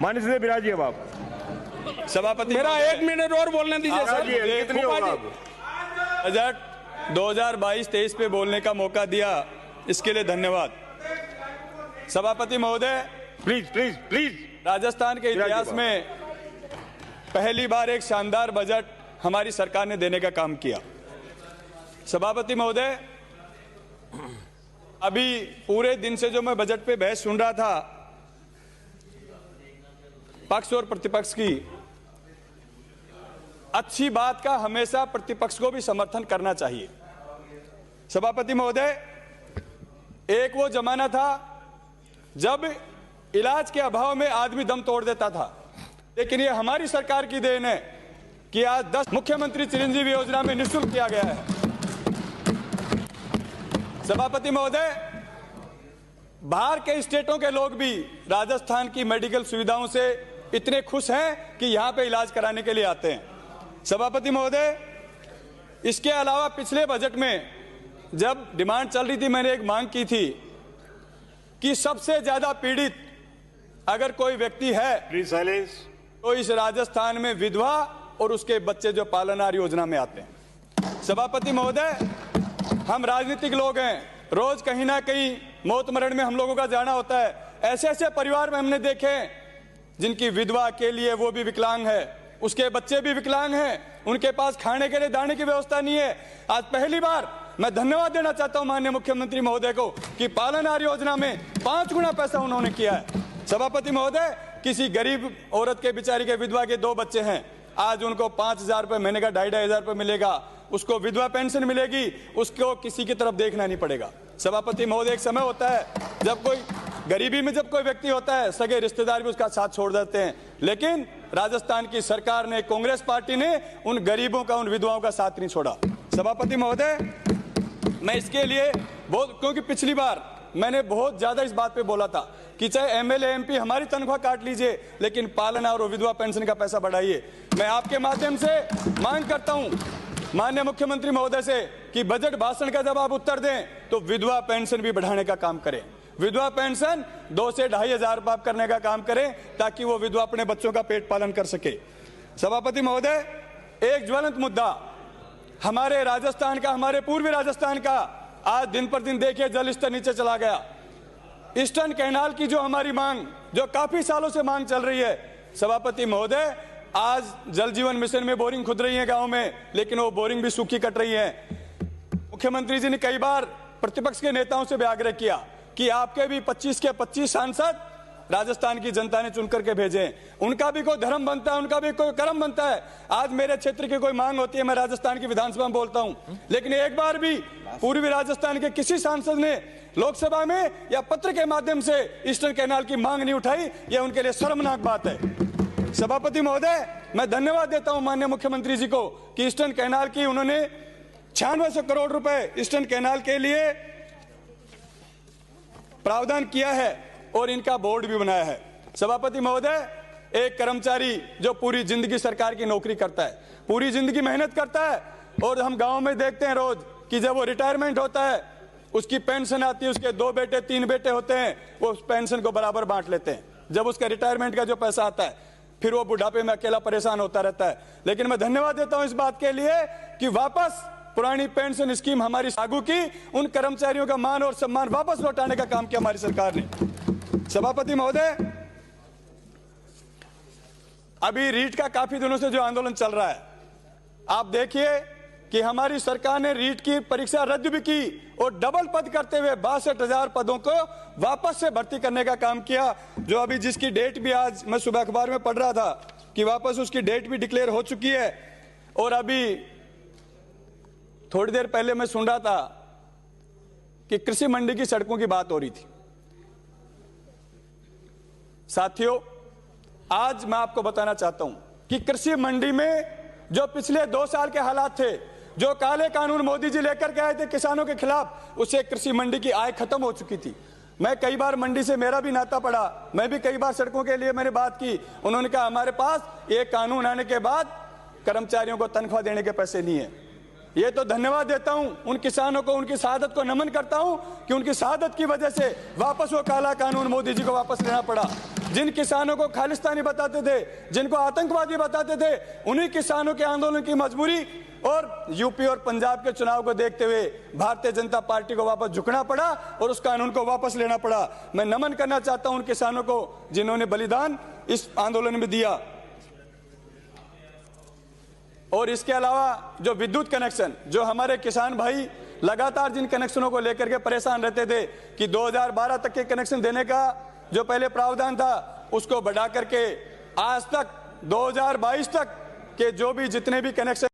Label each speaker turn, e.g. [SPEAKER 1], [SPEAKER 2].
[SPEAKER 1] माननीय सदस्य बिराजी, अब आप।
[SPEAKER 2] सभापति,
[SPEAKER 3] मेरा 1 मिनट और बोलने दीजिए सर।
[SPEAKER 1] कितनी होगा आप?
[SPEAKER 2] बजट 2022-23 पे बोलने का मौका दिया, इसके लिए धन्यवाद। सभापति महोदय,
[SPEAKER 1] प्लीज प्लीज प्लीज।
[SPEAKER 2] राजस्थान के इतिहास में पहली बार एक शानदार बजट हमारी सरकार ने देने का काम किया। सभापति महोदय, अभी पूरे दिन से जो मैं बजट पे बहस सुन रहा था, पक्ष और प्रतिपक्ष की, अच्छी बात का हमेशा प्रतिपक्ष को भी समर्थन करना चाहिए। सभापति महोदय, एक वो जमाना था जब इलाज के अभाव में आदमी दम तोड़ देता था, लेकिन ये हमारी सरकार की देन है कि आज 10 मुख्यमंत्री चिरंजीवी योजना में निःशुल्क किया गया है। सभापति महोदय, बाहर के स्टेटों के लोग भी राजस्थान की मेडिकल सुविधाओं से इतने खुश हैं कि यहां पे इलाज कराने के लिए आते हैं। सभापति महोदय, इसके अलावा पिछले बजट में जब डिमांड चल रही थी, मैंने एक मांग की थी कि सबसे ज्यादा पीड़ित अगर कोई व्यक्ति है
[SPEAKER 1] प्लीज साइलेंस,
[SPEAKER 2] तो इस राजस्थान में विधवा और उसके बच्चे जो पालनहार योजना में आते हैं। सभापति महोदय, हम राजनीतिक लोग हैं, रोज कहीं ना कहीं मौत मरण में हम लोगों का जाना होता है। ऐसे ऐसे परिवार में हमने देखे जिनकी विधवा के लिए वो भी विकलांग है, उसके बच्चे भी विकलांग हैं, उनके पास खाने के लिए दाने की व्यवस्था नहीं है। आज पहली बार मैं धन्यवाद देना चाहता हूं माननीय मुख्यमंत्री महोदय को कि पालनहार योजना में 5 गुना पैसा उन्होंने किया है। सभापति महोदय, किसी गरीब औरत के बेचारी के विधवा के 2 बच्चे हैं, आज उनको 5,000 रुपए महीने का 2,500 रुपए मिलेगा, उसको विधवा पेंशन मिलेगी, उसको किसी की तरफ देखना नहीं पड़ेगा। सभापति महोदय, एक समय होता है जब कोई गरीबी में जब कोई व्यक्ति होता है, सगे रिश्तेदार भी उसका साथ छोड़ देते हैं, लेकिन राजस्थान की सरकार ने, कांग्रेस पार्टी ने उन गरीबों का, उन विधवाओं का साथ नहीं छोड़ा। सभापति महोदय, मैं इसके लिए बहुत, क्योंकि पिछली बार मैंने बहुत ज्यादा इस बात पे बोला था कि चाहे एमएलए एमपी हमारी तनख्वाह काट लीजिए, लेकिन पालनहार और विधवा पेंशन का पैसा बढ़ाइए। मैं आपके माध्यम से मांग करता हूं माननीय मुख्यमंत्री महोदय से कि बजट भाषण का जब आप उत्तर दें तो विधवा पेंशन भी बढ़ाने का काम करें। विधवा पेंशन 2 से 2,500 रुपये करने का काम करें, ताकि वो विधवा अपने बच्चों का पेट पालन कर सके। सभापति महोदय, एक ज्वलंत मुद्दा हमारे राजस्थान का, हमारे पूर्वी राजस्थान का, आज दिन पर दिन देखिए जल स्तर नीचे चला गया। ईस्टर्न कैनाल की जो हमारी मांग, जो काफी सालों से मांग चल रही है, सभापति महोदय, आज जल जीवन मिशन में बोरिंग खुद रही है गांव में, लेकिन वो बोरिंग भी सूखी कट रही है। मुख्यमंत्री जी ने कई बार प्रतिपक्ष के नेताओं से भी आग्रह किया कि आपके भी 25 के 25 सांसद राजस्थान की जनता ने चुनकर के भेजे, उनका भी कोई धर्म बनता है, उनका भी कोई कर्म बनता है। आज मेरे क्षेत्र की कोई मांग होती है, मैं राजस्थान की विधानसभा में बोलता हूं, लेकिन एक बार भी पूर्वी राजस्थान के किसी सांसद ने लोकसभा में या पत्र के माध्यम से ईस्टर्न कैनाल की मांग नहीं उठाई। यह उनके लिए शर्मनाक बात है। सभापति महोदय, मैं धन्यवाद देता हूं माननीय मुख्यमंत्री जी को कि ईस्टर्न कैनाल की उन्होंने 9600 करोड़ रुपए ईस्टर्न कैनाल के लिए प्रावधान किया है और इनका बोर्ड भी बनाया है। सभापति महोदय, एक कर्मचारी जो पूरी जिंदगी सरकार की नौकरी करता है, पूरी जिंदगी मेहनत करता है, और हम गांव में देखते हैं रोज कि जब वो रिटायरमेंट होता है, उसकी पेंशन आती है, उसके 2 बेटे 3 बेटे होते हैं, वो उस पेंशन को बराबर बांट लेते हैं। जब उसका रिटायरमेंट का जो पैसा आता है, फिर वो बुढ़ापे में अकेला परेशान होता रहता है। लेकिन मैं धन्यवाद देता हूं इस बात के लिए कि वापस पुरानी पेंशन स्कीम हमारी लागू की, उन कर्मचारियों का मान और सम्मान वापस लौटाने का काम किया हमारी सरकार ने। सभापति महोदय, अभी रीट का काफी दिनों से जो आंदोलन चल रहा है, आप देखिए कि हमारी सरकार ने रीट की परीक्षा रद्द भी की और डबल पद करते हुए 62,000 पदों को वापस से भर्ती करने का काम किया, जो अभी जिसकी डेट भी आज मैं सुबह अखबार में पढ़ रहा था कि वापस उसकी डेट भी डिक्लेयर हो चुकी है। और अभी थोड़ी देर पहले मैं सुन रहा था कि कृषि मंडी की सड़कों की बात हो रही थी। साथियों, आज मैं आपको बताना चाहता हूं कि कृषि मंडी में जो पिछले 2 साल के हालात थे, जो काले कानून मोदी जी लेकर के आए थे किसानों के खिलाफ, उससे कृषि मंडी की आय खत्म हो चुकी थी। मैं कई बार मंडी से मेरा भी नाता पड़ा, मैं भी कई बार सड़कों के लिए मैंने बात की। उन्होंने कहा हमारे पास ये कानून आने के बाद कर्मचारियों को तनख्वाह देने के पैसे नहीं है। ये तो धन्यवाद देता हूं उन किसानों को, उनकी शहादत को नमन करता हूं कि उनकी शहादत की वजह से वापस वो काला कानून मोदी जी को वापस लेना पड़ा। जिन किसानों को खालिस्तानी बताते थे, जिनको आतंकवादी बताते थे, उन्हीं किसानों के आंदोलन की मजबूरी और यूपी और पंजाब के चुनाव को देखते हुए भारतीय जनता पार्टी को वापस झुकना पड़ा और उस कानून को वापस लेना पड़ा। मैं नमन करना चाहता हूं उन किसानों को जिन्होंने बलिदान इस आंदोलन में दिया। और इसके अलावा जो विद्युत कनेक्शन, जो हमारे किसान भाई लगातार जिन कनेक्शनों को लेकर के परेशान रहते थे कि 2012 तक के कनेक्शन देने का जो पहले प्रावधान था उसको बढ़ा करके आज तक 2022 तक के जो भी जितने भी कनेक्शन